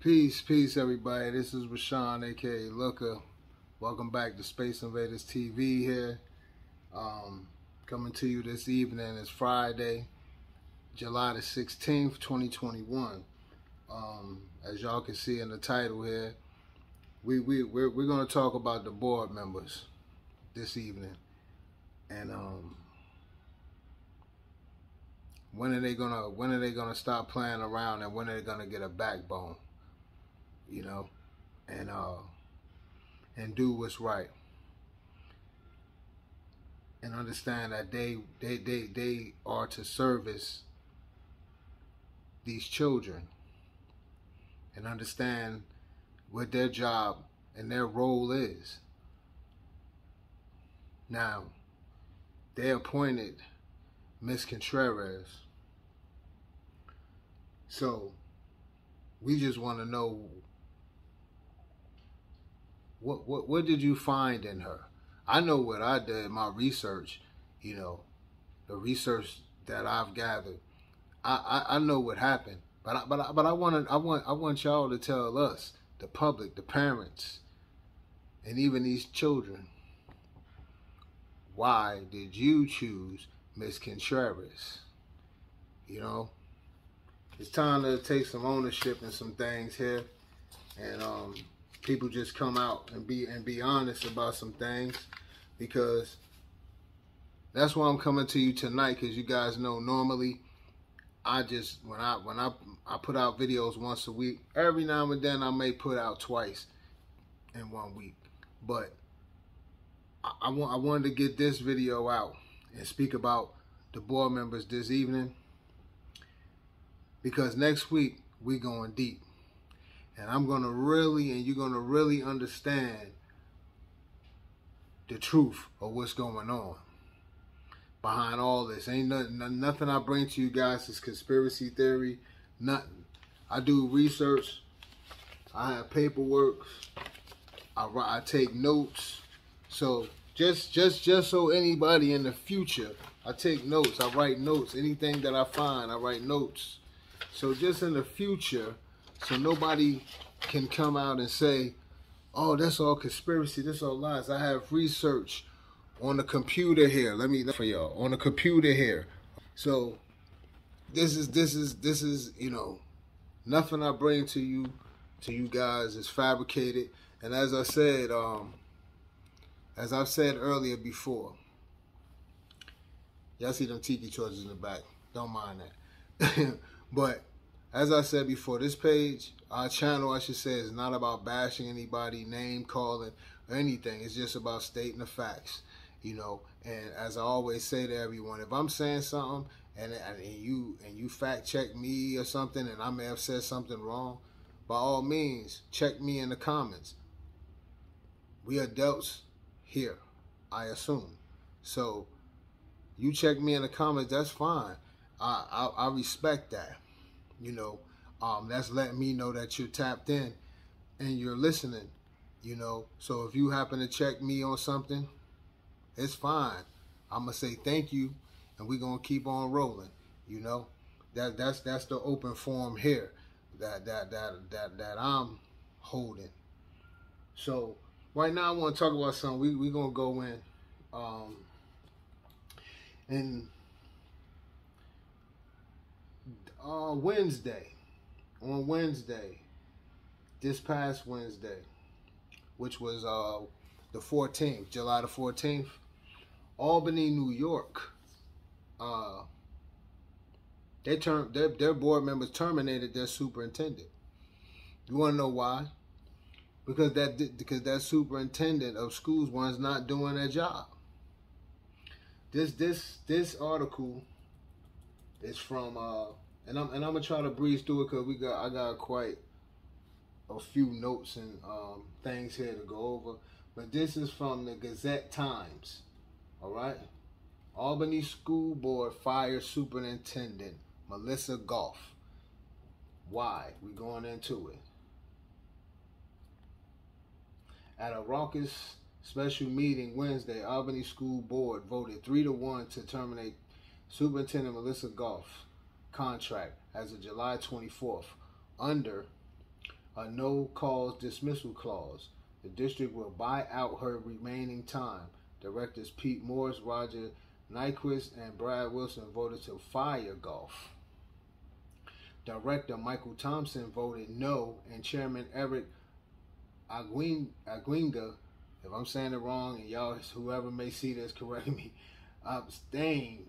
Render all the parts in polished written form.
Peace, everybody. This is Rashawn, aka Looker. Welcome back to Space Invaders TV here. Coming to you this evening. It's Friday, July the 16th, 2021. As y'all can see in the title here, we're going to talk about the board members this evening, and when are they gonna stop playing around, and when are they gonna get a backbone, and do what's right, and understand that they are to service these children, and understand what their job and their role is. Now, they appointed Miss Contreras, so we just want to know, what did you find in her? I know what I did, my research, the research that I've gathered. I know what happened, but I want y'all to tell us, the public, the parents, and even these children, why did you choose Miss Contreras? It's time to take some ownership in some things here, and people just come out and be honest about some things, because that's why I'm coming to you tonight. Because you guys know, normally I just when I put out videos once a week. Every now and then I may put out twice in 1 week, but I wanted to get this video out and speak about the board members this evening, because next week we going deep, and you're gonna really understand the truth of what's going on behind all this. Ain't nothing I bring to you guys is conspiracy theory, nothing. I do research, I have paperwork, I take notes. So just so anybody in the future, I take notes, I write notes. Anything that I find, I write notes. So just in the future, so nobody can come out and say, oh, that's all conspiracy, that's all lies. I have research on the computer here. Let me for y'all on the computer here. So this is nothing I bring to you guys is fabricated. And as I said, as I've said earlier before, y'all see them tiki torches in the back. Don't mind that. But as I said before, this page, our channel, I should say, is not about bashing anybody, name calling, or anything. It's just about stating the facts, And as I always say to everyone, if I'm saying something and you fact check me or something, and I may have said something wrong, by all means, check me in the comments. We adults here, I assume. So you check me in the comments, that's fine. I respect that. That's letting me know that you're tapped in and you're listening, So if you happen to check me on something, it's fine. I'm gonna say thank you, and we're gonna keep on rolling. That's the open forum here that I'm holding. So right now I want to talk about something. We're gonna go in and on Wednesday, this past Wednesday, which was the 14th, July the 14th, Albany, New York, their board members terminated their superintendent. You want to know why? Because that superintendent of schools was not doing their job. This article is from and I'm gonna try to breeze through it, because I got quite a few notes and things here to go over. But this is from the Gazette Times. All right. Albany School Board fires Superintendent Melissa Goff. Why? We're going into it. At a raucous special meeting Wednesday, Albany School Board voted 3-1 to terminate Superintendent Melissa Goff's contract as of July 24th under a no-cause dismissal clause. The district will buy out her remaining time. Directors Pete Morris, Roger Nyquist, and Brad Wilson voted to fire Goff. Director Michael Thompson voted no, and Chairman Eric Aguinga, if I'm saying it wrong, and y'all, whoever may see this, correct me, abstained.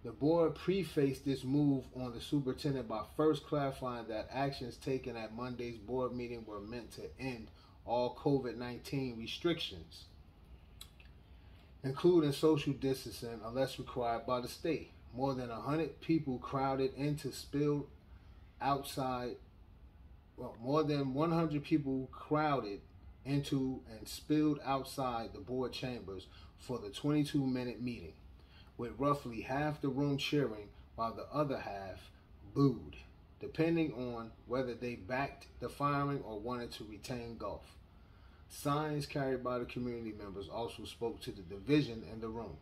The board prefaced this move on the superintendent by first clarifying that actions taken at Monday's board meeting were meant to end all COVID-19 restrictions, including social distancing unless required by the state. More than 100 people crowded into spilled outside. Well, more than 100 people crowded into and spilled outside the board chambers for the 22-minute meeting, with roughly half the room cheering while the other half booed, depending on whether they backed the firing or wanted to retain Goff. Signs carried by the community members also spoke to the division in the room.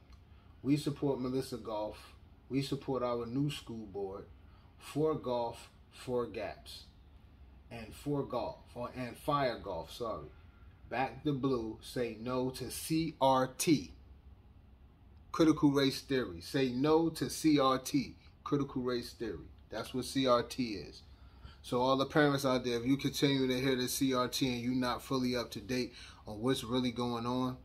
We support Melissa Goff. We support our new school board. For Goff, for gaps. And for Goff, and fire Goff, sorry. Back the blue, say no to CRT. Critical race theory. Say no to CRT. Critical race theory. That's what CRT is. So all the parents out there, if you continue to hear the CRT and you're not fully up to date on what's really going on,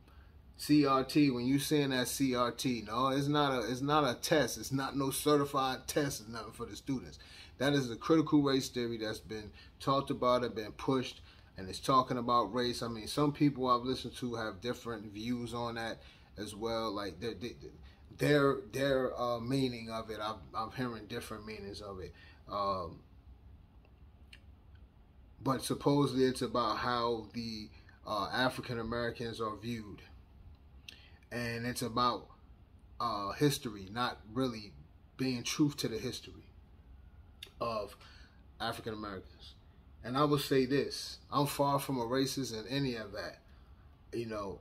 CRT, when you saying that CRT, no, it's not a test. It's not no certified test. It's nothing for the students. That is the critical race theory that's been talked about and been pushed, and it's talking about race. I mean, some people I've listened to have different views on that as well. Like their meaning of it, I'm hearing different meanings of it. But supposedly it's about how the African Americans are viewed. And it's about history, not really being truth to the history of African Americans. And I will say this, I'm far from a racist in any of that. You know,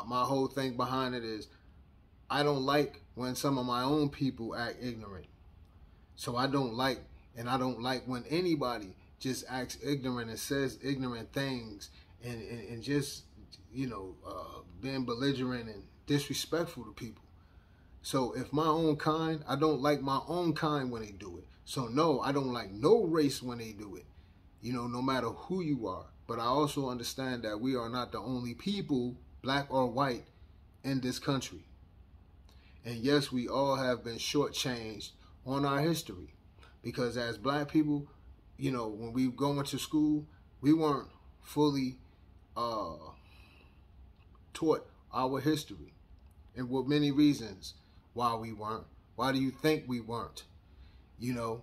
my whole thing behind it is I don't like when some of my own people act ignorant. So I don't like when anybody just acts ignorant and says ignorant things and just, you know, being belligerent and disrespectful to people. So if my own kind, I don't like my own kind when they do it. So no, I don't like no race when they do it, you know, no matter who you are. But I also understand that we are not the only people, black or white, in this country. And yes, we all have been shortchanged on our history. Because as black people, you know, when we go into school, we weren't fully taught our history. And with many reasons why we weren't. Why do you think we weren't? You know,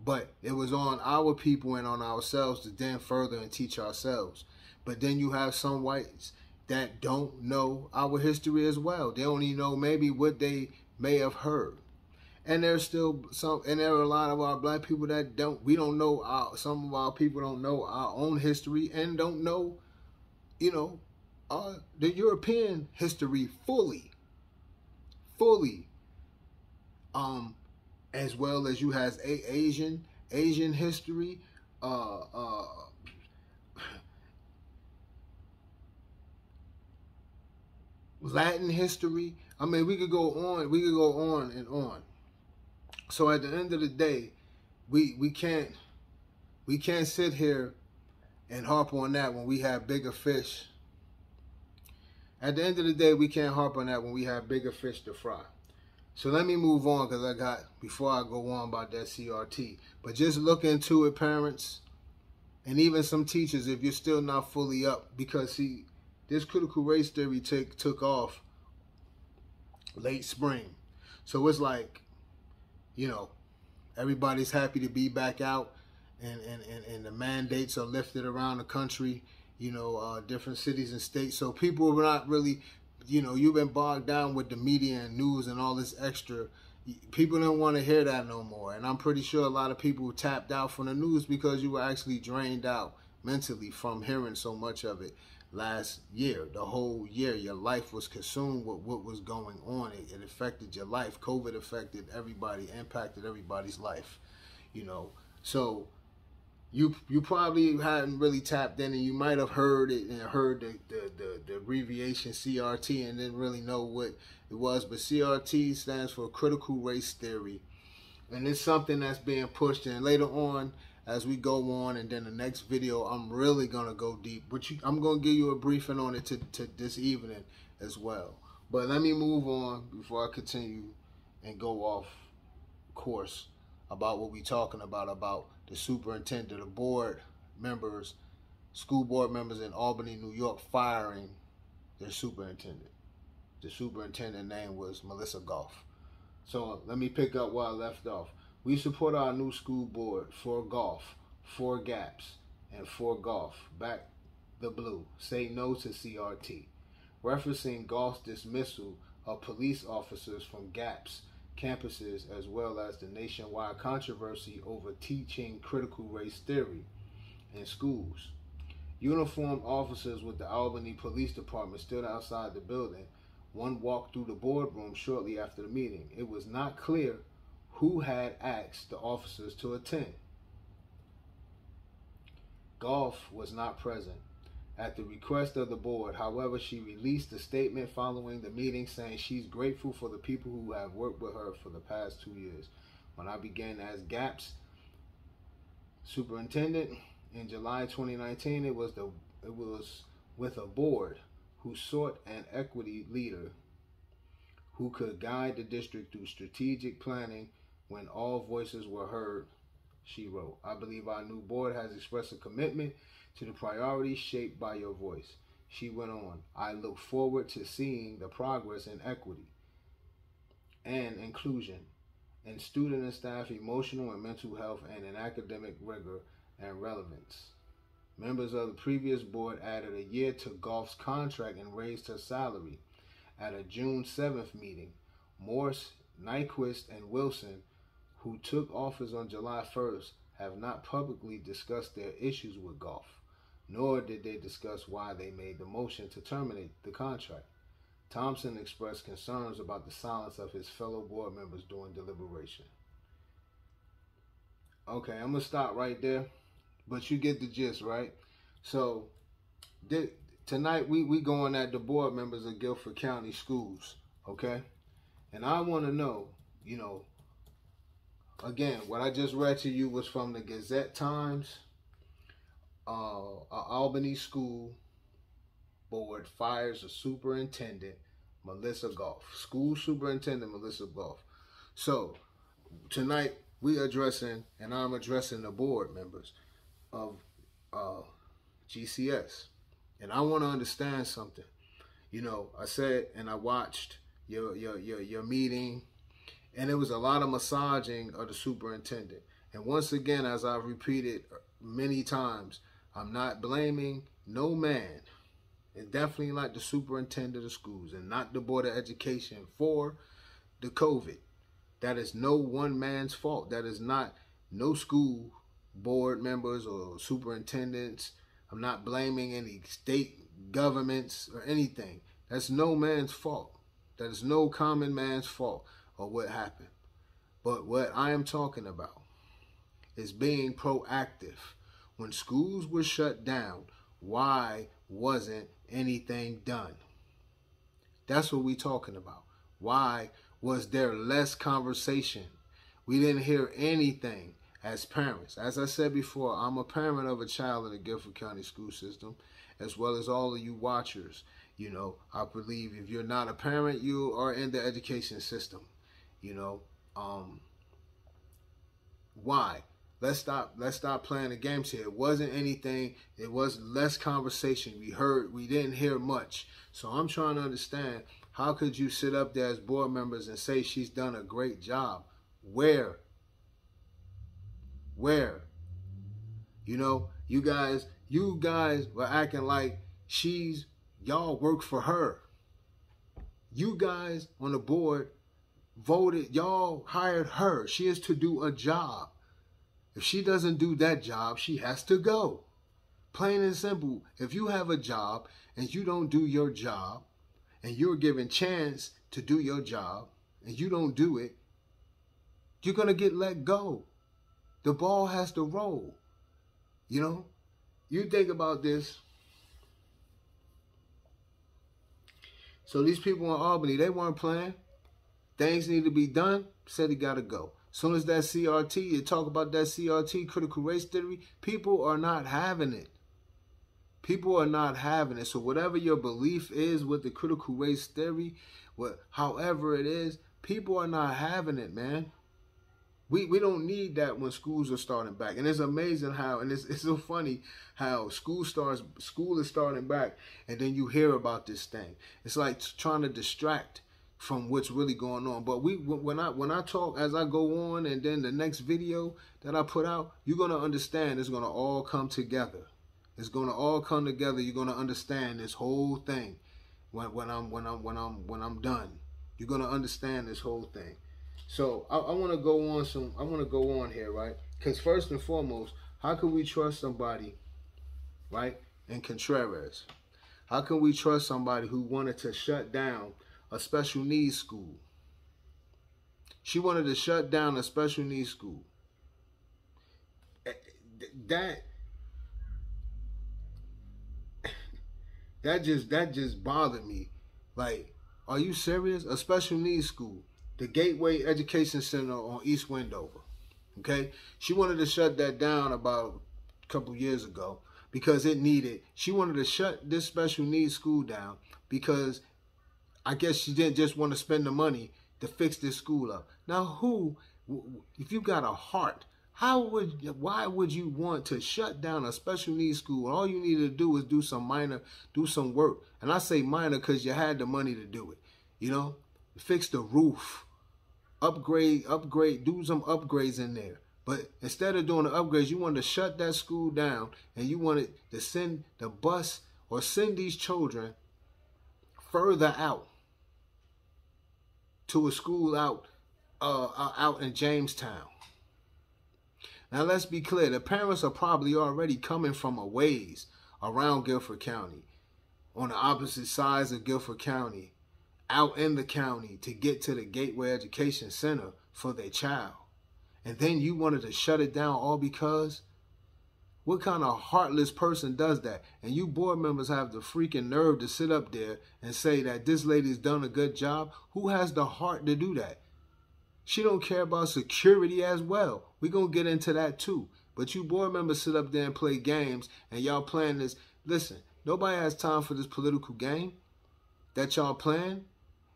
but it was on our people and on ourselves to then further and teach ourselves. But then you have some whites that don't know our history as well. They only know maybe what they may have heard. And there's still some, and there are a lot of our black people that don't know, some of our people don't know our own history and don't know, you know, the European history fully. As well as you has Asian history, Latin history. I mean, we could go on and on. So at the end of the day, we can't sit here and harp on that when we have bigger fish. At the end of the day, we can't harp on that when we have bigger fish to fry. So let me move on before I go on about that CRT. But just look into it, parents, and even some teachers if you're still not fully up. Because see, this critical race theory took off late spring. So it's like, you know, everybody's happy to be back out, and the mandates are lifted around the country, you know, different cities and states. So people are not really, you know, you've been bogged down with the media and news and all this extra. People don't want to hear that no more. And I'm pretty sure a lot of people tapped out from the news because you were actually drained out mentally from hearing so much of it. last year. The whole year, your life was consumed with what was going on. It affected your life. COVID affected everybody, impacted everybody's life, you know. So you probably hadn't really tapped in, and you might have heard it and heard the abbreviation CRT and didn't really know what it was. But CRT stands for critical race theory, and it's something that's being pushed. And later on, as we go on, and then the next video, I'm really gonna go deep. But I'm gonna give you a briefing on it to this evening as well. But let me move on before I continue and go off course about what we're talking about the superintendent, the board members, school board members in Albany, New York, firing their superintendent. The superintendent name was Melissa Goff. So let me pick up where I left off. We support our new school board for Goff, for gaps, and for Goff. Back the blue. Say no to CRT. Referencing Goff's dismissal of police officers from gaps campuses, as well as the nationwide controversy over teaching critical race theory in schools. Uniformed officers with the Albany Police Department stood outside the building. One walked through the boardroom shortly after the meeting. It was not clear who had asked the officers to attend. Goff was not present. At the request of the board, however, she released a statement following the meeting saying she's grateful for the people who have worked with her for the past 2 years. When I began as GAP's superintendent in July 2019, it was with a board who sought an equity leader who could guide the district through strategic planning when all voices were heard, she wrote. I believe our new board has expressed a commitment to the priorities shaped by your voice. She went on, I look forward to seeing the progress in equity and inclusion, in student and staff emotional and mental health, and in academic rigor and relevance. Members of the previous board added a year to Goff's contract and raised her salary. At a June 7th meeting, Morse, Nyquist, and Wilson, who took office on July 1st, have not publicly discussed their issues with Goff, nor did they discuss why they made the motion to terminate the contract. Thompson expressed concerns about the silence of his fellow board members during deliberation. Okay, I'm going to stop right there, but you get the gist, right? So, tonight we going at the board members of Guilford County Schools, okay? And I want to know, you know, again, what I just read to you was from the Gazette Times. Albany School Board fires a superintendent, Melissa Goff. School superintendent Melissa Goff. So tonight we addressing, and I'm addressing the board members of GCS, and I want to understand something. You know, I said, and I watched your meeting, and there was a lot of massaging of the superintendent. And once again, as I've repeated many times, I'm not blaming no man. It's definitely not the superintendent of schools and not the Board of Education for the COVID. That is no one man's fault. That is not no school board members or superintendents. I'm not blaming any state governments or anything. That's no man's fault. That is no common man's fault or what happened. But what I am talking about is being proactive. When schools were shut down, why wasn't anything done? That's what we're talking about. Why was there less conversation? We didn't hear anything as parents. As I said before, I'm a parent of a child in the Guilford County school system, as well as all of you watchers. You know, I believe if you're not a parent, you are in the education system. You know, why? Let's stop playing the games here. It wasn't anything. It was less conversation. We didn't hear much. So I'm trying to understand, how could you sit up there as board members and say she's done a great job? Where? You know, you guys were acting like y'all work for her. You guys on the board voted, y'all hired her. She is to do a job. If she doesn't do that job, she has to go. Plain and simple. If you have a job and you don't do your job, and you're given chance to do your job, and you don't do it, you're going to get let go. The ball has to roll. You know? You think about this. So these people in Albany, they weren't playing. Things need to be done. Said he got to go. As soon as that CRT, you talk about that CRT, critical race theory, people are not having it. People are not having it. So whatever your belief is with the critical race theory, however it is, people are not having it, man. We don't need that when schools are starting back. And it's amazing how, and it's so funny how school is starting back, and then you hear about this thing. It's like trying to distract from what's really going on. But when I talk, as I go on, and then the next video that I put out, you're gonna understand it's gonna all come together. It's gonna all come together. You're gonna understand this whole thing when I'm done. You're gonna understand this whole thing. So I want to go on I want to go on here, right? Because first and foremost, how can we trust somebody, right? In Contreras, how can we trust somebody who wanted to shut down a special needs school? She wanted to shut down a special needs school. That just bothered me. Like, are you serious? A special needs school, the Gateway Education Center on East Wendover. Okay, she wanted to shut that down about a couple years ago because it needed. She wanted to shut this special needs school down because I guess she didn't just want to spend the money to fix this school up. Now, if you got a heart, why would you want to shut down a special needs school? All you need to do is do some work. And I say minor because you had the money to do it. You know, fix the roof, upgrade, do some upgrades in there. But instead of doing the upgrades, you wanted to shut that school down, and you wanted to send the bus or send these children further out to a school out in Jamestown. Now, let's be clear. The parents are probably already coming from a ways around Guilford County, on the opposite sides of Guilford County, out in the county to get to the Gateway Education Center for their child. And then you wanted to shut it down all because? What kind of heartless person does that? And you board members have the freaking nerve to sit up there and say that this lady's done a good job. Who has the heart to do that? She don't care about security as well. We're going to get into that too. But you board members sit up there and play games, and y'all playing this. Listen, nobody has time for this political game that y'all playing.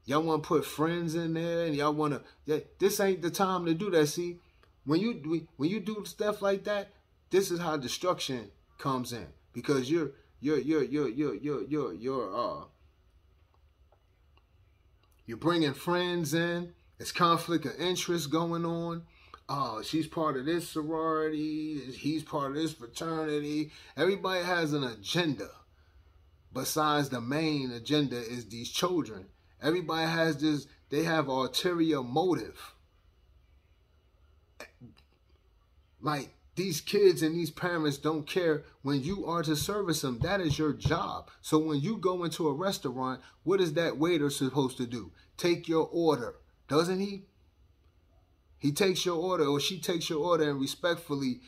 Y'all want to put friends in there, and y'all want to. This ain't the time to do that. See, when you do stuff like that, this is how destruction comes in, because you're bringing friends in. It's conflict of interest going on. She's part of this sorority. He's part of this fraternity. Everybody has an agenda. Besides the main agenda is these children. Everybody has this. They have ulterior motive. Like, these kids and these parents don't care when you are to service them. That is your job. So when you go into a restaurant, what is that waiter supposed to do? Take your order. Doesn't he? He takes your order, or she takes your order and respectfully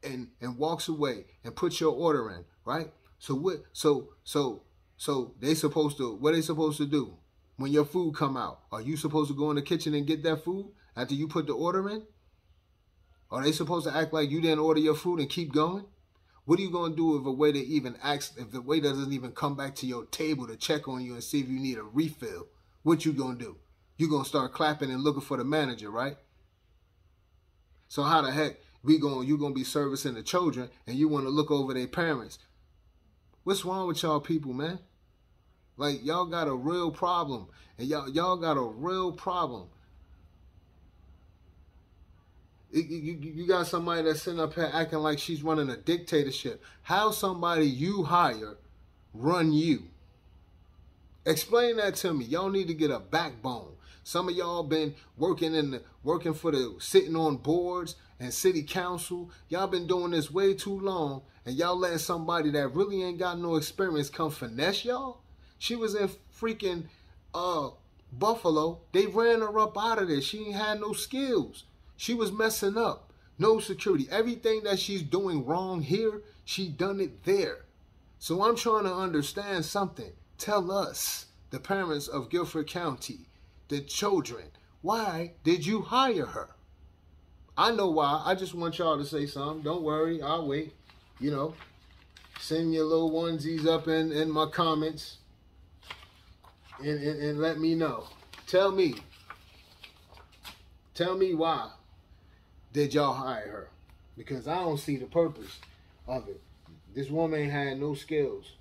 and walks away and puts your order in, right? So what they supposed to, what they supposed to do when your food come out? Are you supposed to go in the kitchen and get that food after you put the order in? Are they supposed to act like you didn't order your food and keep going? What are you going to do if a waiter even asks, if the waiter doesn't even come back to your table to check on you and see if you need a refill? What you going to do? You're going to start clapping and looking for the manager, right? So how the heck you're going to be servicing the children and you want to look over their parents? What's wrong with y'all people, man? Like, y'all got a real problem. And y'all got a real problem. You got somebody that's sitting up here acting like she's running a dictatorship. How somebody you hire run you? Explain that to me. Y'all need to get a backbone. Some of y'all been working for sitting on boards and city council. Y'all been doing this way too long, and y'all letting somebody that really ain't got no experience come finesse y'all. She was in freaking Buffalo. They ran her up out of there. She ain't had no skills. She was messing up. No security. Everything that she's doing wrong here, she done it there. So I'm trying to understand something. Tell us, the parents of Guilford County, the children, why did you hire her? I know why. I just want y'all to say something. Don't worry. I'll wait. You know, send your little onesies up in my comments and let me know. Tell me why did y'all hire her? Because I don't see the purpose of it. This woman ain't had no skills.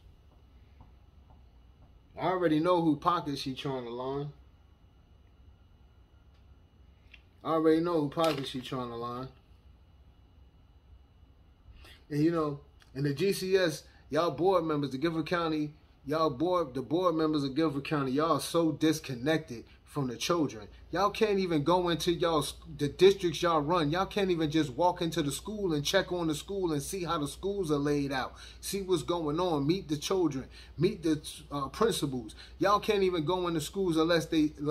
I already know who pockets she trying to line. I already know who pockets she trying to line. And you know, in the GCS, y'all board members, the Guilford County, the board members of Guilford County, y'all are so disconnected from the children. Y'all can't even go into the districts y'all run. Y'all can't even just walk into the school and check on the school and see how the schools are laid out. See what's going on. Meet the children. Meet the principals. Y'all can't even go into schools unless they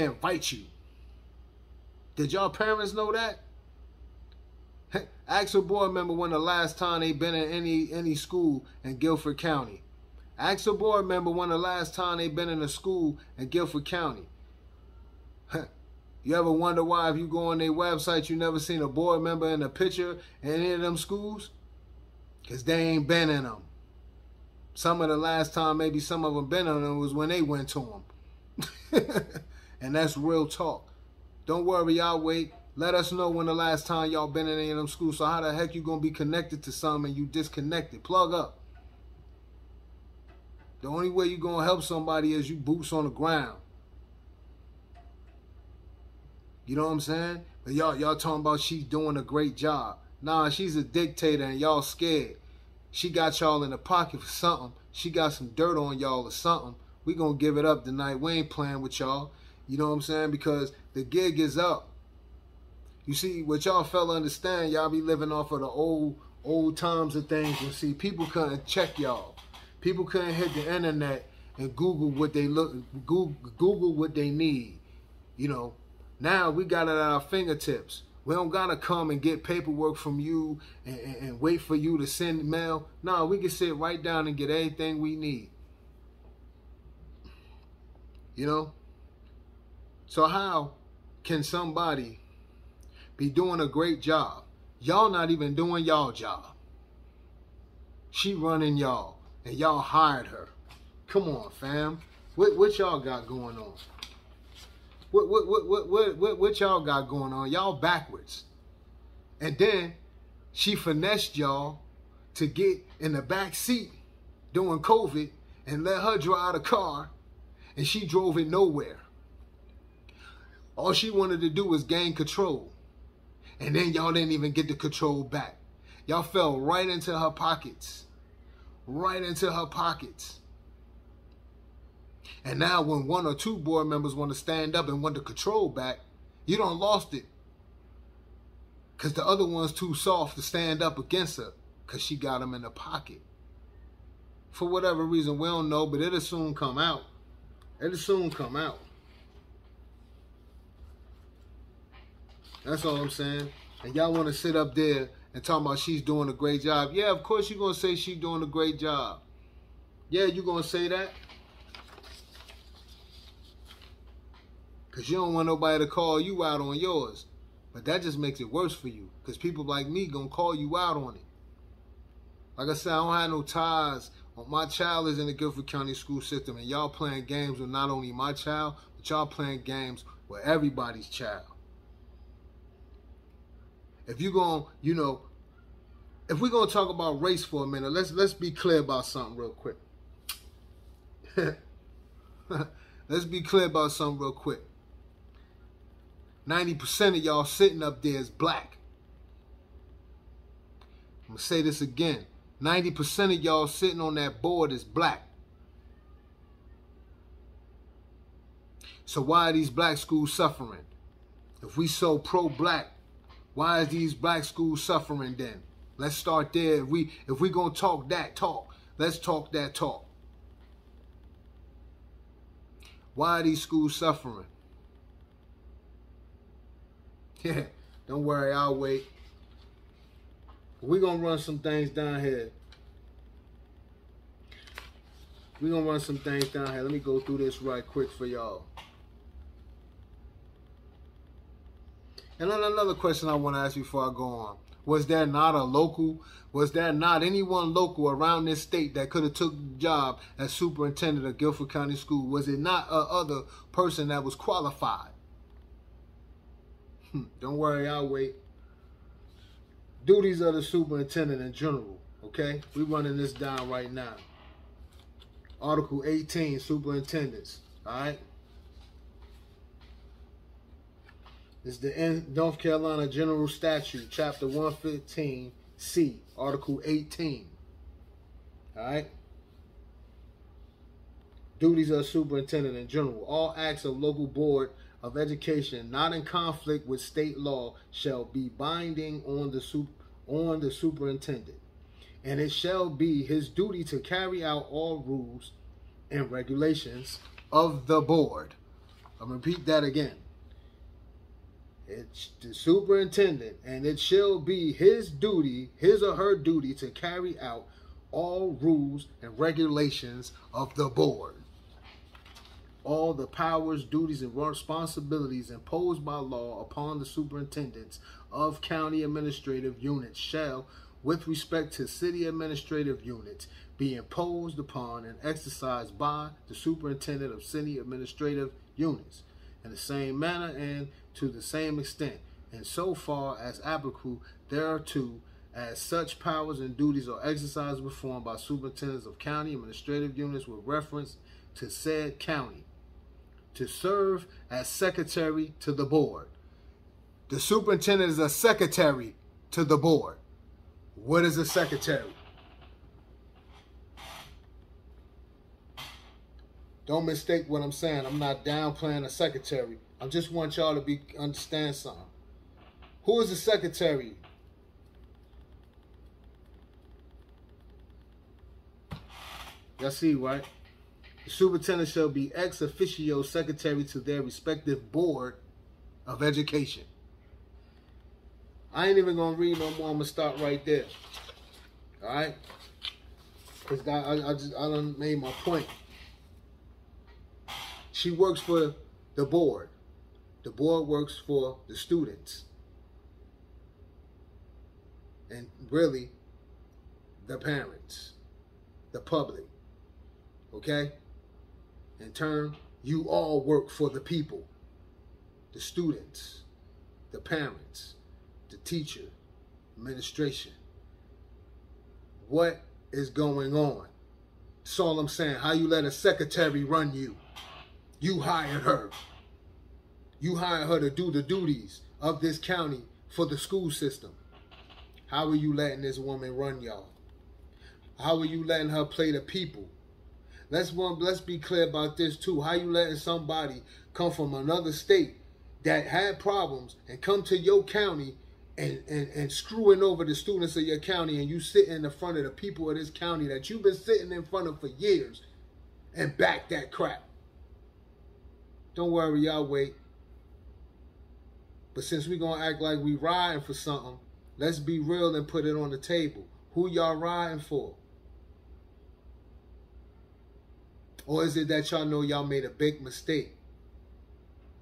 invite you. Did y'all parents know that? Ask a board member when the last time they been in any school in Guilford County. Ask a board member when the last time they been in a school in Guilford County. You ever wonder why if you go on their website you never seen a board member in a picture in any of them schools? Because they ain't been in them. Some of the last time maybe some of them been in them was when they went to them. And that's real talk. Don't worry, y'all wait. Let us know when the last time y'all been in any of them schools. So how the heck you gonna be connected to some and you disconnected? Plug up. The only way you gonna help somebody is you boots on the ground. You know what I'm saying? But y'all talking about she's doing a great job. Nah, she's a dictator and y'all scared. She got y'all in the pocket for something. She got some dirt on y'all or something. We gonna give it up tonight. We ain't playing with y'all. You know what I'm saying? Because the gig is up. You see, what y'all fella understand, y'all be living off of the old times of things. You see, people couldn't check y'all. People couldn't hit the internet and Google what they Google what they need. You know, now we got it at our fingertips. We don't gotta come and get paperwork from you and wait for you to send mail. No, we can sit right down and get everything we need. You know? So how can somebody be doing a great job? Y'all not even doing y'all job. She running y'all, and y'all hired her. Come on, fam. What y'all got going on? What y'all got going on? Y'all backwards. And then she finessed y'all to get in the back seat during COVID and let her drive the car, and she drove it nowhere. All she wanted to do was gain control. And then y'all didn't even get the control back. Y'all fell right into her pockets. Right into her pockets. And now when one or two board members want to stand up and want the control back, you done lost it. Because the other one's too soft to stand up against her. Because she got them in the pocket. For whatever reason, we don't know, but it'll soon come out. It'll soon come out. That's all I'm saying. And y'all want to sit up there and talk about she's doing a great job. Yeah, of course you're going to say she's doing a great job. Yeah, you're going to say that. Because you don't want nobody to call you out on yours. But that just makes it worse for you. Because people like me going to call you out on it. Like I said, I don't have no ties. My child is in the Guilford County school system. And y'all playing games with not only my child, but y'all playing games with everybody's child. If you're going, you know, if we're going to talk about race for a minute, let's be clear about something real quick. Let's be clear about something real quick. 90% of y'all sitting up there is black. I'm going to say this again. 90% of y'all sitting on that board is black. So why are these black schools suffering? If we so pro-black, why is these black schools suffering then? Let's start there. If we gonna talk that talk, let's talk that talk. Why are these schools suffering? Yeah, don't worry, I'll wait. We're gonna run some things down here. We're gonna run some things down here. Let me go through this right quick for y'all. And then another question I want to ask you before I go on. Was there not anyone local around this state that could have took the job as superintendent of Guilford County School? Was it not a other person that was qualified? Don't worry, I'll wait. Duties of the superintendent in general, okay? We're running this down right now. Article 18, superintendents, all right? It's the North Carolina General Statute, Chapter 115C, Article 18. All right? Duties of superintendent in general. All acts of local board of education not in conflict with state law shall be binding on the superintendent. And it shall be his duty to carry out all rules and regulations of the board. I'm going to repeat that again. It's the superintendent, and it shall be his duty, his or her duty, to carry out all rules and regulations of the board. All the powers, duties, and responsibilities imposed by law upon the superintendents of county administrative units shall, with respect to city administrative units, be imposed upon and exercised by the superintendent of city administrative units in the same manner and to the same extent, and so far as applicable thereto, as such powers and duties are exercised and performed by superintendents of county administrative units with reference to said county, to serve as secretary to the board. The superintendent is a secretary to the board. What is a secretary? Don't mistake what I'm saying. I'm not downplaying a secretary. I just want y'all to understand something. Who is the secretary? Y'all see, right? The superintendent shall be ex officio secretary to their respective board of education. I ain't even gonna read no more. I'm gonna stop right there. All right? Because I done made my point. She works for the board. The board works for the students. And really, the parents, the public. Okay? In turn, you all work for the people. The students, the parents, the teacher, administration. What is going on? That's all I'm saying. How you let a secretary run you? You hired her. You hired her to do the duties of this county for the school system. How are you letting this woman run y'all? How are you letting her play the people? Let's be clear about this too. How you letting somebody come from another state that had problems and come to your county and screwing over the students of your county, and you sitting in the front of the people of this county that you've been sitting in front of for years and back that crap? Don't worry, y'all wait. But since we're going to act like we riding for something, let's be real and put it on the table. Who y'all riding for? Or is it that y'all know y'all made a big mistake?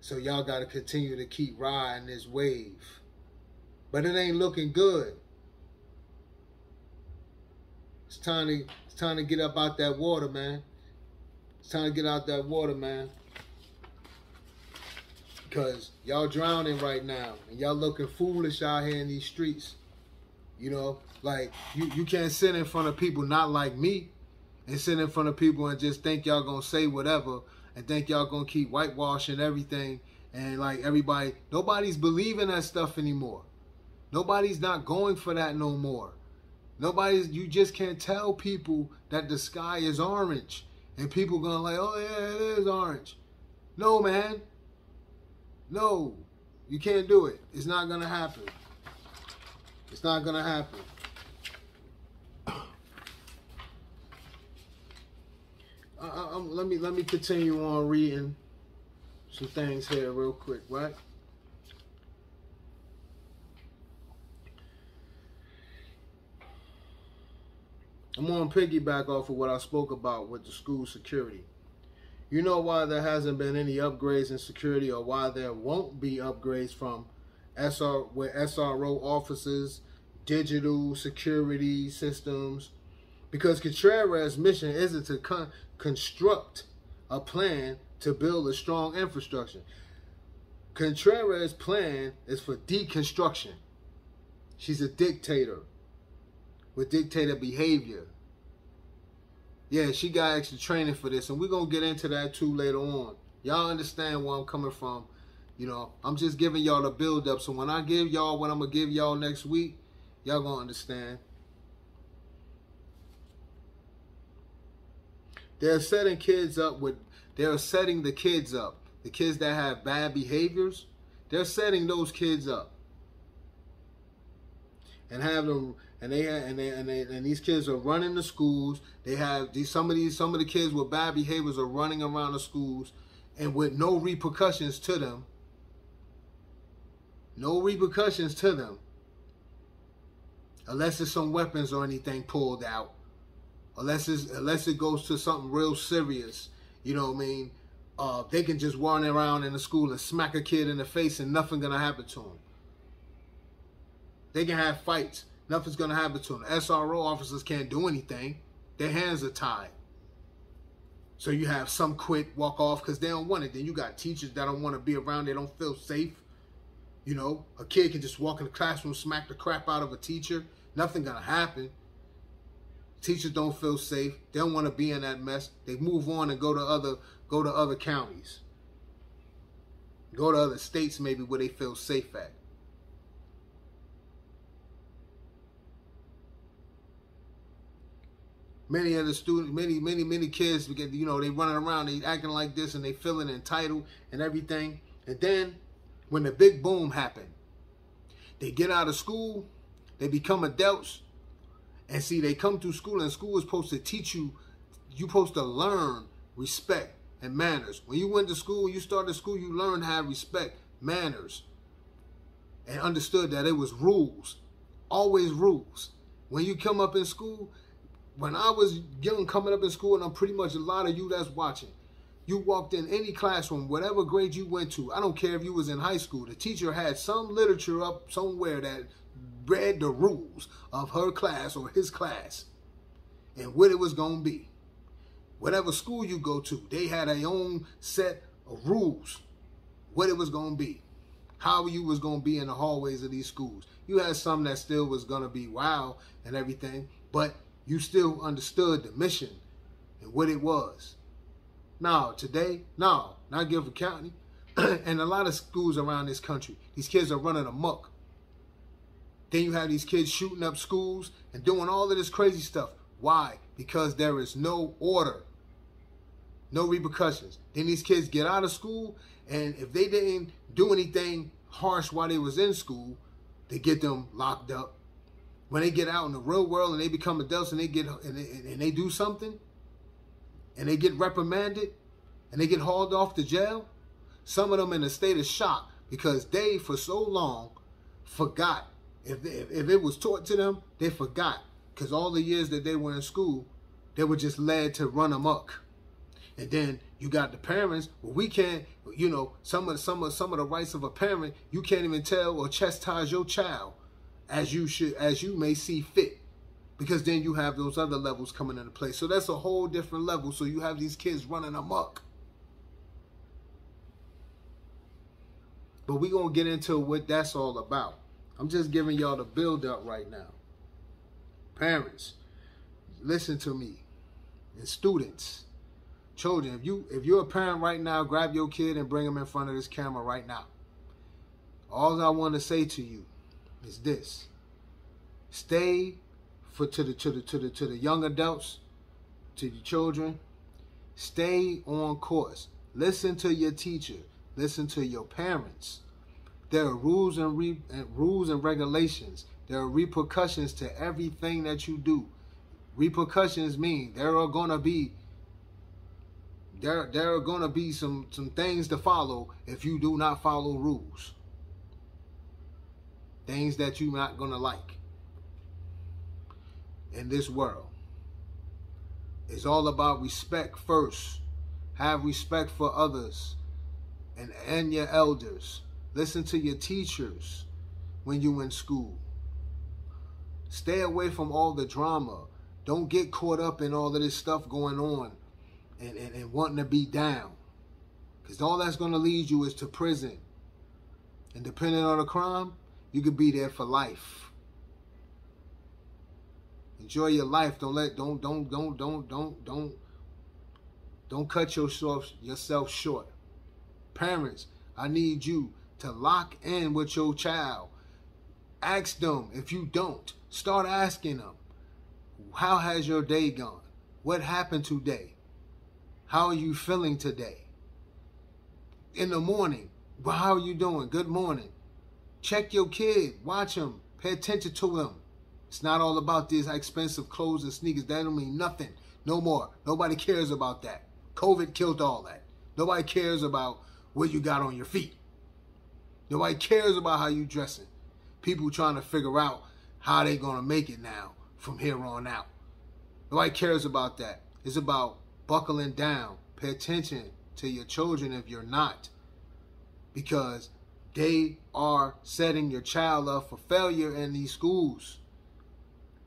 So y'all got to continue to keep riding this wave. But it ain't looking good. It's time to get up out that water, man. It's time to get out that water, man. Because y'all drowning right now. And y'all looking foolish out here in these streets. You know, like, you can't sit in front of people not like me and sit in front of people and just think y'all going to say whatever and think y'all going to keep whitewashing everything. And, like, everybody, nobody's believing that stuff anymore. Nobody's not going for that no more. You just can't tell people that the sky is orange. And people going like, oh, yeah, it is orange. No, man. No, you can't do it. It's not going to happen. It's not going to happen. Let me continue on reading some things here real quick, right? I'm going to piggyback off of what I spoke about with the school security. You know why there hasn't been any upgrades in security, or why there won't be upgrades from SRO officers, digital security systems? Because Contreras' mission isn't to construct a plan to build a strong infrastructure. Contreras' plan is for deconstruction. She's a dictator with dictator behavior. Yeah, she got extra training for this, and we're going to get into that too later on. Y'all understand where I'm coming from. You know, I'm just giving y'all the build up, so when I give y'all what I'm going to give y'all next week, y'all going to understand. They're setting the kids up. The kids that have bad behaviors, they're setting those kids up. And have them, and these kids are running the schools. They have some of the kids with bad behaviors are running around the schools, and with no repercussions to them. No repercussions to them, unless there's some weapons or anything pulled out, unless it goes to something real serious. You know what I mean? They can just run around in the school and smack a kid in the face, and nothing gonna happen to them. They can have fights. Nothing's going to happen to them. SRO officers can't do anything. Their hands are tied. So you have some quit, walk off because they don't want it. Then you got teachers that don't want to be around. They don't feel safe. You know, a kid can just walk in the classroom, smack the crap out of a teacher. Nothing going to happen. Teachers don't feel safe. They don't want to be in that mess. They move on and go to other counties. Go to other states maybe where they feel safe at. Many of the students, many kids, you know, they running around, they acting like this, and they feeling entitled and everything. And then, when the big boom happened, they get out of school, they become adults, and see, they come through school, and school is supposed to teach you, you're supposed to learn respect and manners. When you went to school, you started school, you learned how to respect manners, and understood that it was rules, always rules. When you come up in school, when I was young coming up in school, and I'm pretty much a lot of you that's watching, you walked in any classroom, whatever grade you went to, I don't care if you was in high school, the teacher had some literature up somewhere that read the rules of her class or his class and what it was going to be. Whatever school you go to, they had their own set of rules, what it was going to be, how you was going to be in the hallways of these schools. You had some that still was going to be wild and everything, but you still understood the mission and what it was. Now, today, no, not Guilford County, and a lot of schools around this country, these kids are running amok. Then you have these kids shooting up schools and doing all of this crazy stuff. Why? Because there is no order, no repercussions. Then these kids get out of school, and if they didn't do anything harsh while they was in school, they get them locked up. When they get out in the real world and they become adults and they do something and they get reprimanded and they get hauled off to jail, some of them in a state of shock because they for so long forgot. If it was taught to them, they forgot, because all the years that they were in school, they were just led to run amok. And then you got the parents. Well, we can't, you know, some of the rights of a parent, you can't even tell or chastise your child as you may see fit, because then you have those other levels coming into play. So that's a whole different level. So you have these kids running amok. But we're going to get into what that's all about. I'm just giving y'all the build up right now. Parents, listen to me. And students, children, if you're a parent right now, grab your kid and bring him in front of this camera right now. All I want to say to you is this: stay to the young adults, to the children, stay on course. Listen to your teacher. Listen to your parents. There are rules and regulations. There are repercussions to everything that you do. Repercussions mean there are gonna be some things to follow if you do not follow rules. Things that you're not gonna like in this world. It's all about respect first. Have respect for others and your elders. Listen to your teachers when you're in school. Stay away from all the drama. Don't get caught up in all of this stuff going on and wanting to be down. Because all that's going to lead you is to prison. And depending on the crime, you could be there for life. Enjoy your life. Don't cut yourself short. Parents, I need you to lock in with your child. Ask them. If you don't, start asking them. How has your day gone? What happened today? How are you feeling today? In the morning, well, how are you doing? Good morning. Check your kid. Watch him. Pay attention to him. It's not all about these expensive clothes and sneakers. That don't mean nothing. No more. Nobody cares about that. COVID killed all that. Nobody cares about what you got on your feet. Nobody cares about how you dressing. People trying to figure out how they going to make it now from here on out. Nobody cares about that. It's about buckling down. Pay attention to your children if you're not. Because they are setting your child up for failure in these schools.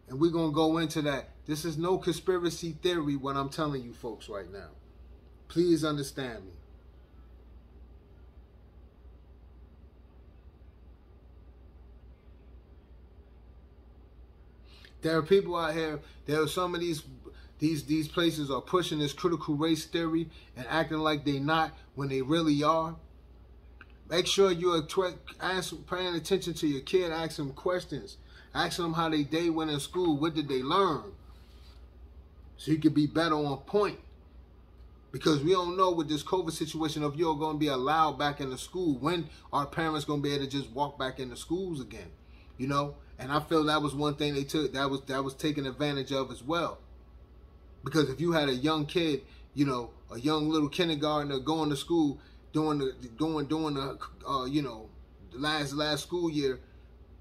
And we're going to go into that. This is no conspiracy theory what I'm telling you folks right now. Please understand me. There are people out here, there are some of these places are pushing this critical race theory and acting like they not when they really are. Make sure you're paying attention to your kid, ask them questions. Ask them how their day went in school. What did they learn? So you can be better on point. Because we don't know with this COVID situation if you're going to be allowed back into school. When are parents going to be able to just walk back into schools again? You know? And I feel that was one thing they took, that was taken advantage of as well. Because if you had a young kid, you know, a young little kindergartner going to school during the last school year,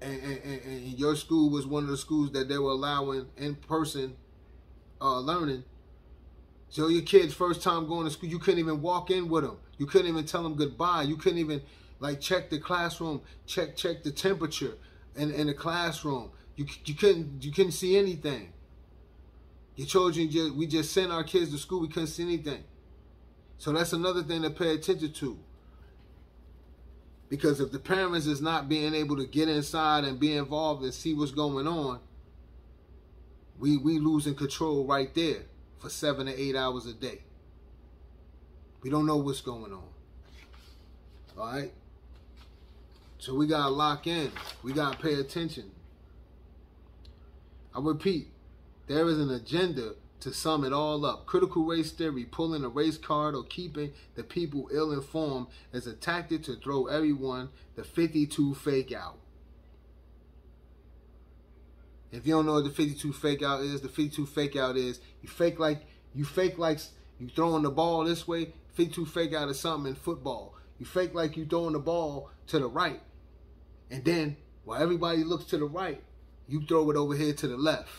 and your school was one of the schools that they were allowing in-person learning. So your kid's first time going to school, you couldn't even walk in with them. You couldn't even tell them goodbye. You couldn't even like check the classroom, check the temperature in the classroom. You couldn't see anything. Your children, we just sent our kids to school, we couldn't see anything. So that's another thing to pay attention to. Because if the parents is not being able to get inside and be involved and see what's going on, we losing control right there for 7 to 8 hours a day. We don't know what's going on. All right? So we got to lock in. We got to pay attention. I repeat, there is an agenda to sum it all up. Critical race theory, pulling a race card or keeping the people ill-informed is a tactic to throw everyone the 52 fake out. If you don't know what the 52 fake out is, the 52 fake out is you fake like you throwing the ball this way. 52 fake out is something in football. You fake like you throwing the ball to the right. And then while everybody looks to the right, you throw it over here to the left.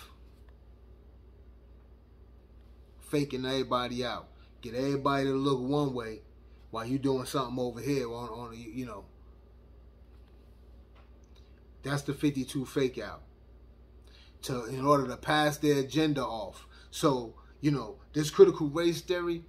Faking everybody out. Get everybody to look one way while you doing something over here on you know. That's the 52 fake out. In order to pass their agenda off. So, you know, this critical race theory,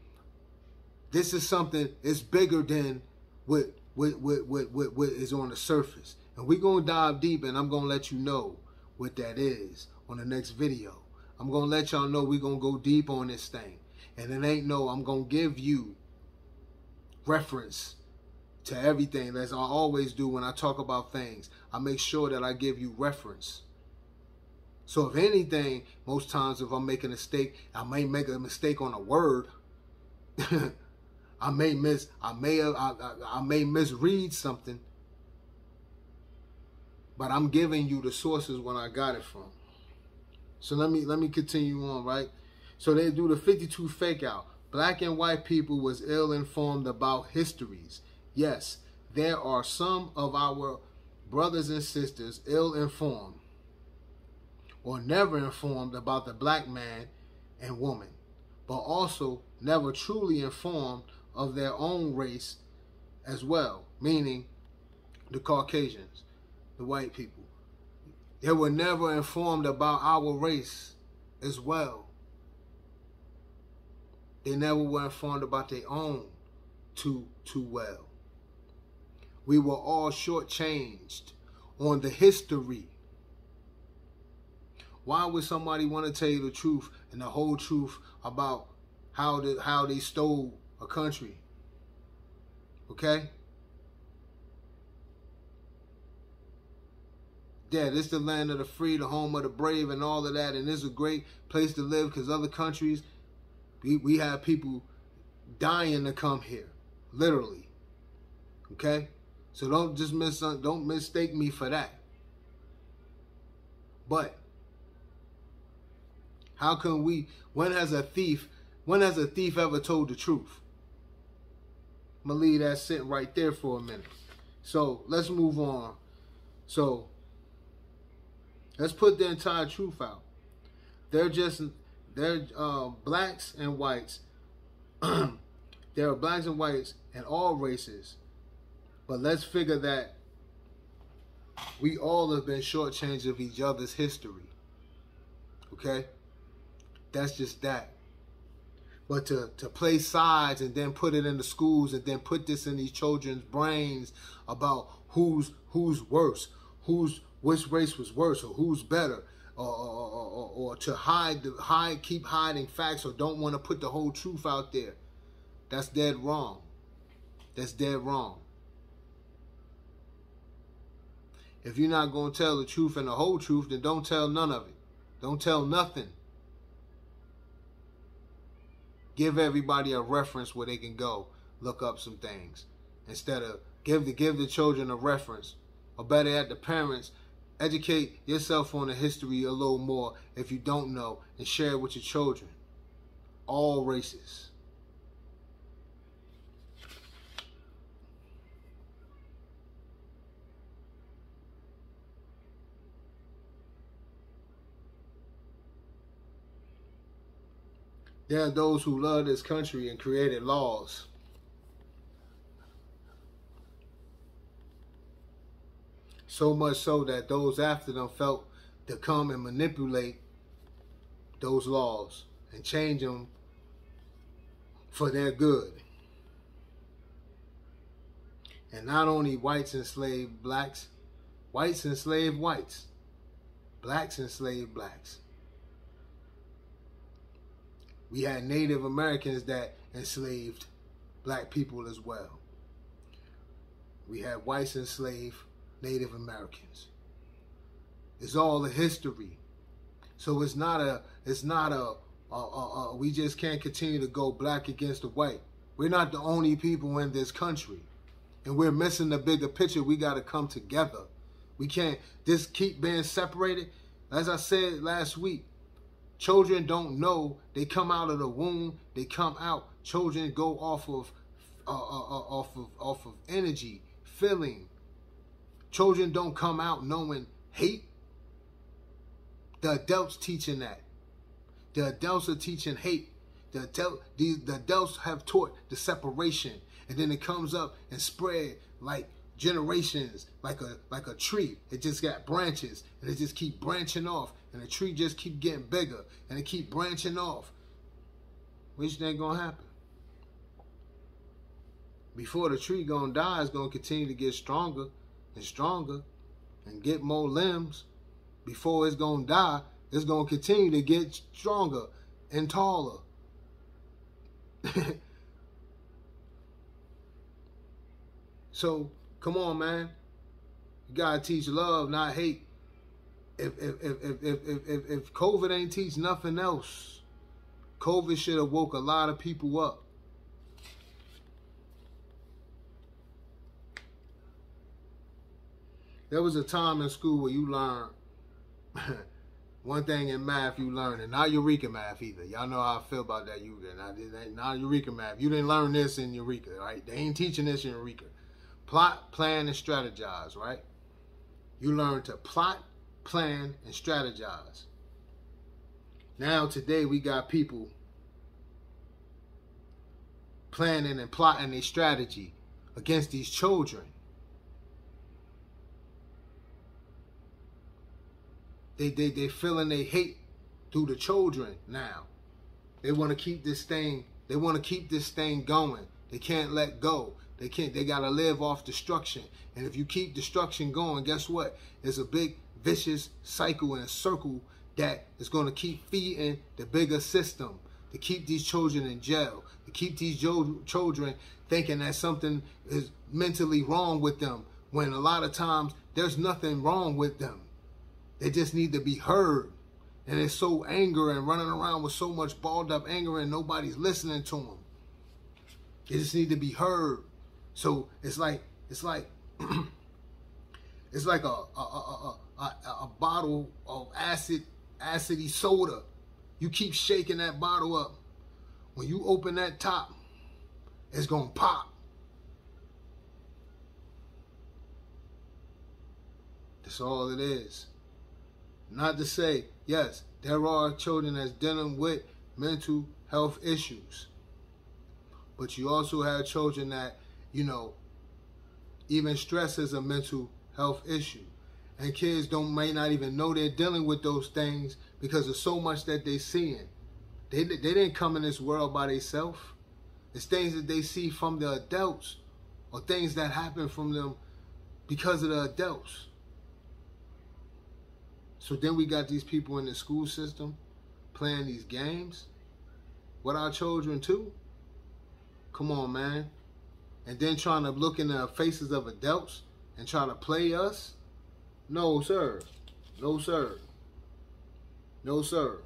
this is something, it's bigger than what is on the surface. And we're going to dive deep, and I'm going to let you know what that is on the next video. I'm going to let y'all know we're going to go deep on this thing. And it ain't no, I'm going to give you reference to everything, as I always do when I talk about things. I make sure that I give you reference. So if anything, most times if I'm making a mistake, I may make a mistake on a word. I may misread something, but I'm giving you the sources when I got it from. So let me continue on, right? So they do the 52 fake out. Black and white people was ill-informed about histories. Yes, there are some of our brothers and sisters ill-informed or never informed about the black man and woman, but also never truly informed of their own race as well, meaning the Caucasians, the white people. They were never informed about our race as well. They never were informed about their own too well. We were all shortchanged on the history. Why would somebody want to tell you the truth and the whole truth about how they stole a country? Okay? Yeah, this is the land of the free, the home of the brave, and all of that. And this is a great place to live because other countries, we have people dying to come here, literally. Okay? So don't mistake me for that. But how can when has a thief ever told the truth? I'm gonna leave that sitting right there for a minute. So let's move on. So let's put the entire truth out. They're blacks and whites. There are blacks and whites in all races. But let's figure that we all have been shortchanged of each other's history. Okay? That's just that. But to play sides and then put it in the schools and then put this in these children's brains about who's worse, which race was worse, or who's better, or to keep hiding facts, or don't want to put the whole truth out there. That's dead wrong. That's dead wrong. If you're not going to tell the truth and the whole truth, then don't tell none of it. Don't tell nothing. Give everybody a reference where they can go look up some things. Instead of give the children a reference. Or better yet, the parents, educate yourself on the history a little more if you don't know, and share it with your children. All races. There are those who love this country and created laws. So much so that those after them felt to come and manipulate those laws and change them for their good. And not only whites enslaved blacks, whites enslaved whites, blacks enslaved blacks. We had Native Americans that enslaved black people as well. We had whites enslaved Native Americans. It's all a history. So it's not a we just can't continue to go black against the white. We're not the only people in this country. And we're missing the bigger picture. We got to come together. We can't just keep being separated. As I said last week, children don't know. They come out of the womb. They come out. Children go off of energy, feeling. Children don't come out knowing hate. The adults teaching that. The adults are teaching hate. The adults have taught the separation, and then it comes up and spread like generations, like a tree. It just got branches, and it just keep branching off, and the tree just keep getting bigger, and it keep branching off. Which ain't gonna happen. Before the tree gonna die, it's gonna continue to get stronger and stronger, and get more limbs. Before it's gonna die, it's gonna continue to get stronger and taller. So come on, man. You gotta teach love, not hate. If COVID ain't teach nothing else, COVID should have woke a lot of people up. there was a time in school where you learned one thing in math you learned, and not Eureka math either. Y'all know how I feel about that. Not Eureka math. You didn't learn this in Eureka, right? They ain't teaching this in Eureka. Plot, plan, and strategize, right? You learn to plot, plan, and strategize. Now today we got people planning and plotting a strategy against these children. They feeling they hate through the children now. They want to keep this thing. They want to keep this thing going. They can't let go. They can't. They gotta live off destruction. And if you keep destruction going, guess what? It's a big vicious cycle and a circle that is going to keep feeding the bigger system to keep these children in jail, to keep these children thinking that something is mentally wrong with them, when a lot of times there's nothing wrong with them. They just need to be heard. And they're so angry and running around with so much balled up anger and nobody's listening to them. They just need to be heard. So it's like it's like a bottle of acidy soda. You keep shaking that bottle up. When you open that top, it's gonna pop. That's all it is. Not to say, yes, there are children that's dealing with mental health issues. But you also have children that, even stress is a mental health issue. And kids may not even know they're dealing with those things because of so much that they're seeing. They didn't come in this world by themselves. It's things that they see from the adults, or things that happen from them because of the adults. So then we got these people in the school system playing these games with our children too. Come on, man. And then trying to look in the faces of adults and try to play us. No, sir. No, sir. No, sir.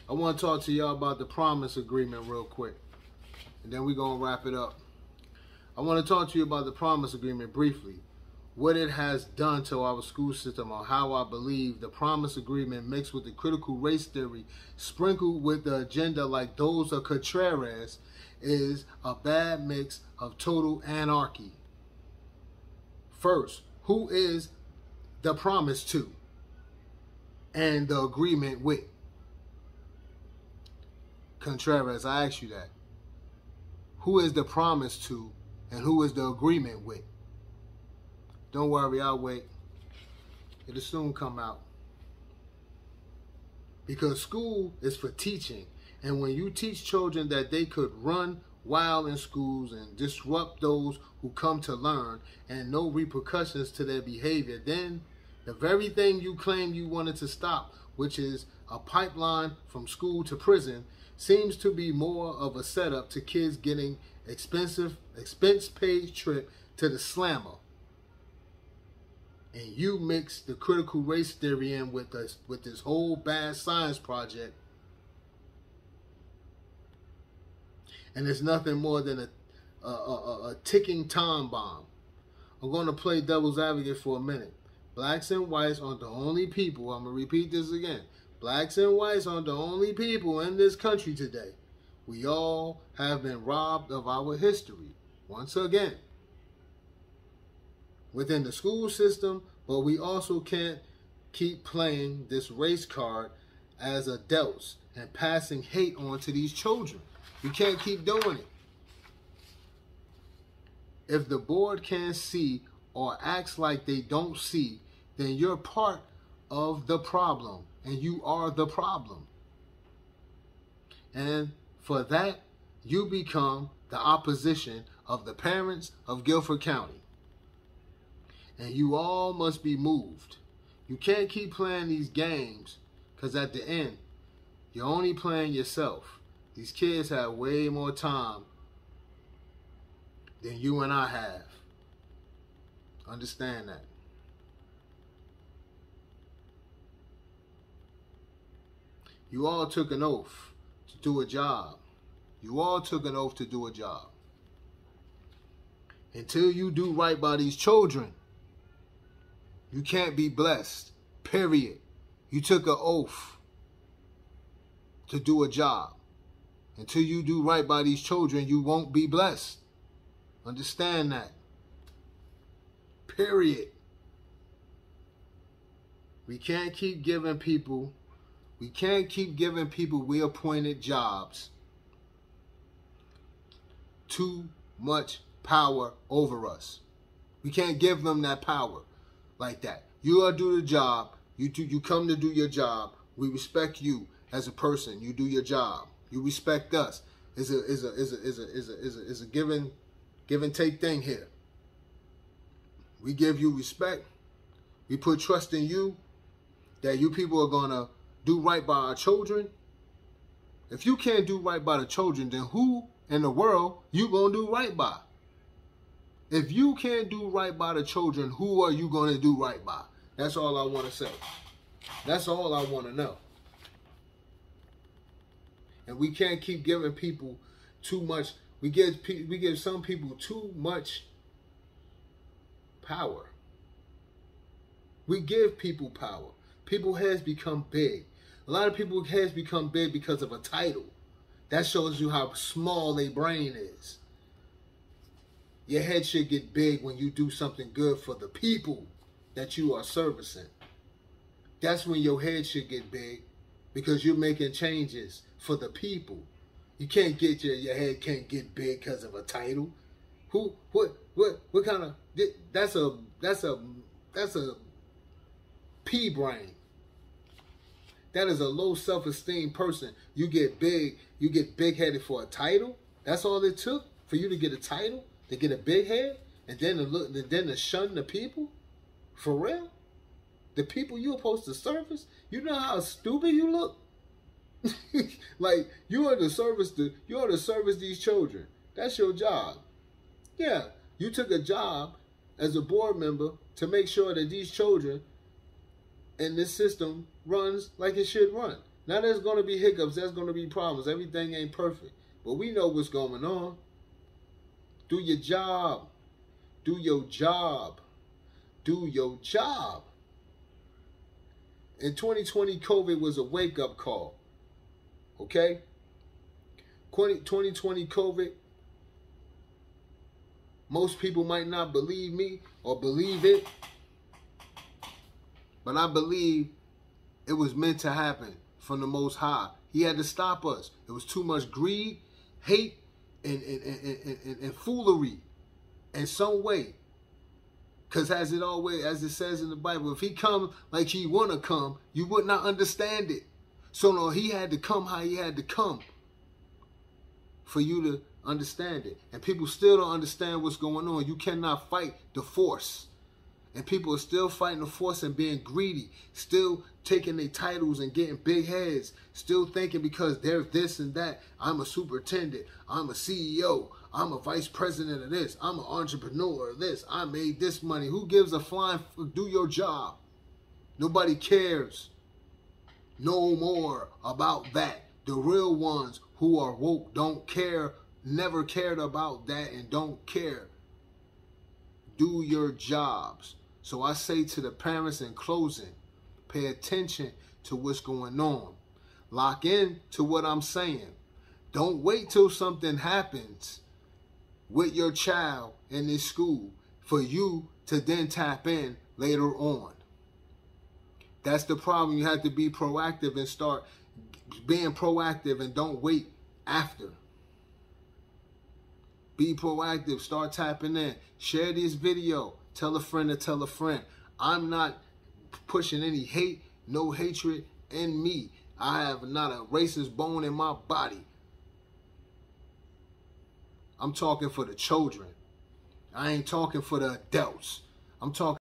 I want to talk to y'all about the promise agreement real quick. And then we're going to wrap it up. I want to talk to you about the promise agreement briefly. What it has done to our school system, or how I believe the promise agreement mixed with the critical race theory, sprinkled with the agenda like those of Contreras, is a bad mix of total anarchy. First, who is the promise to and the agreement with? Contreras, I ask you that. Who is the promise to and who is the agreement with? Don't worry, I'll wait. It'll soon come out. Because school is for teaching. And when you teach children that they could run wild in schools and disrupt those who come to learn and no repercussions to their behavior, then the very thing you claim you wanted to stop, which is a pipeline from school to prison, seems to be more of a setup to kids getting expense-paid trip to the slammer. And you mix the critical race theory in with this whole bad science project. And it's nothing more than a ticking time bomb. I'm going to play devil's advocate for a minute. Blacks and whites aren't the only people. I'm going to repeat this again. Blacks and whites aren't the only people in this country today. We all have been robbed of our history, once again, within the school system, but we also can't keep playing this race card as adults and passing hate on to these children. We can't keep doing it. If the board can't see or acts like they don't see, then you're part of the problem, and you are the problem. And for that, you become the opposition of the parents of Guilford County. And you all must be moved. You can't keep playing these games, because at the end, you're only playing yourself. These kids have way more time than you and I have. Understand that. You all took an oath to do a job. You all took an oath to do a job. Until you do right by these children, you can't be blessed. Period. You took an oath to do a job. Until you do right by these children, you won't be blessed. Understand that. Period. We can't keep giving people we appointed jobs too much power over us. We can't give them that power like that. You gotta do the job. You come to do your job. We respect you as a person. You do your job. You respect us. It's a give and take thing here. We give you respect. We put trust in you that you people are gonna do right by our children. If you can't do right by the children, then who in the world you gonna do right by? If you can't do right by the children, who are you gonna do right by? That's all I want to say. That's all I want to know. And we can't keep giving people too much. We give some people too much power. We give people power. People heads become big. A lot of people heads become big because of a title. That shows you how small their brain is. Your head should get big when you do something good for the people that you are servicing. That's when your head should get big, because you're making changes for the people. You can't get your head can't get big because of a title. What kind of, that's a pea brain. That is a low self-esteem person. You get big-headed for a title. That's all it took for you to get a title, to get a big head, and then to shun the people. For real? The people you're supposed to service? You know how stupid you look? Like, you are to service these children. That's your job. Yeah, you took a job as a board member to make sure that these children and this system runs like it should run. Now there's going to be hiccups, there's going to be problems. Everything ain't perfect. But we know what's going on. Do your job. Do your job. Do your job. In 2020, COVID was a wake-up call. Okay? 2020 COVID, most people might not believe me or believe it, but I believe it was meant to happen from the Most High. He had to stop us. It was too much greed, hate, and foolery in some way. Because as it says in the Bible, if he comes like he want to come, you would not understand it. So no, he had to come how he had to come for you to understand it. And people still don't understand what's going on. You cannot fight the force. And people are still fighting the force and being greedy, still taking their titles and getting big heads, still thinking because they're this and that, I'm a superintendent, I'm a CEO, I'm a vice president of this, I'm an entrepreneur of this, I made this money. Who gives a flying fuck? Do your job. Nobody cares no more about that. The real ones who are woke don't care, never cared about that, and don't care. Do your jobs. So I say to the parents in closing, pay attention to what's going on. Lock in to what I'm saying. Don't wait till something happens with your child in this school for you to then tap in later on. That's the problem. You have to be proactive and start being proactive, and don't wait after. Be proactive. Start tapping in. Share this video. Tell a friend to tell a friend. I'm not pushing any hate, no hatred in me. I have not a racist bone in my body. I'm talking for the children. I ain't talking for the adults. I'm talking